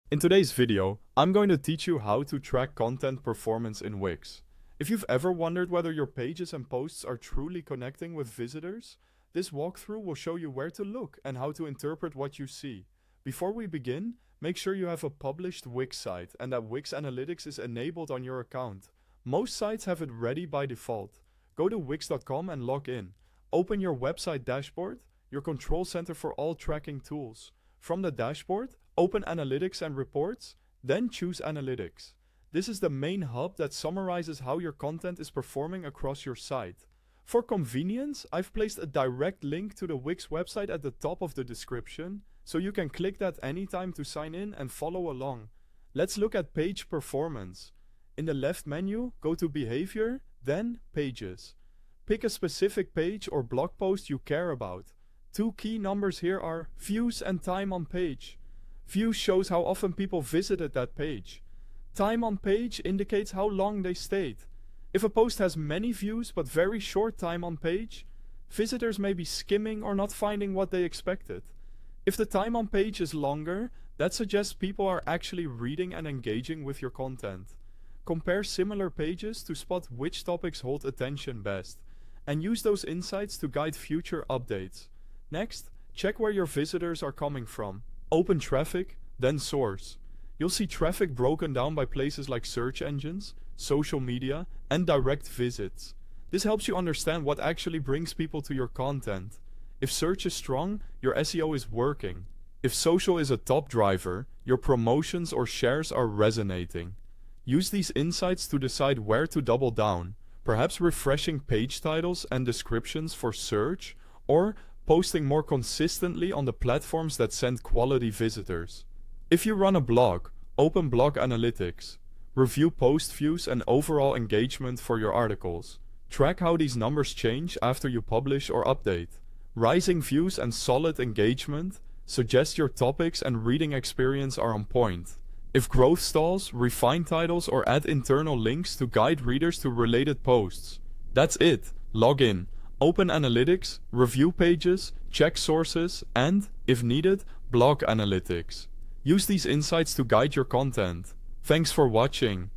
In today's video, I'm going to teach you how to track content performance in Wix. If you've ever wondered whether your pages and posts are truly connecting with visitors, this walkthrough will show you where to look and how to interpret what you see. Before we begin, make sure you have a published Wix site and that Wix Analytics is enabled on your account. Most sites have it ready by default. Go to wix.com and log in. Open your website dashboard, your control center for all tracking tools. From the dashboard, open Analytics and Reports, then choose Analytics. This is the main hub that summarizes how your content is performing across your site. For convenience, I've placed a direct link to the Wix website at the top of the description, so you can click that anytime to sign in and follow along. Let's look at page performance. In the left menu, go to Behavior, then Pages. Pick a specific page or blog post you care about. Two key numbers here are views and time on page. Views shows how often people visited that page. Time on page indicates how long they stayed. If a post has many views but very short time on page, visitors may be skimming or not finding what they expected. If the time on page is longer, that suggests people are actually reading and engaging with your content. Compare similar pages to spot which topics hold attention best, and use those insights to guide future updates. Next, check where your visitors are coming from. Open traffic, then source. You'll see traffic broken down by places like search engines, social media, and direct visits. This helps you understand what actually brings people to your content. If search is strong, your SEO is working. If social is a top driver, your promotions or shares are resonating. Use these insights to decide where to double down, perhaps refreshing page titles and descriptions for search, or posting more consistently on the platforms that send quality visitors. If you run a blog, open Blog Analytics. Review post views and overall engagement for your articles. Track how these numbers change after you publish or update. Rising views and solid engagement suggest your topics and reading experience are on point. If growth stalls, refine titles or add internal links to guide readers to related posts. That's it. Log in. Open Analytics, review pages, check sources, and, if needed, blog analytics. Use these insights to guide your content. Thanks for watching.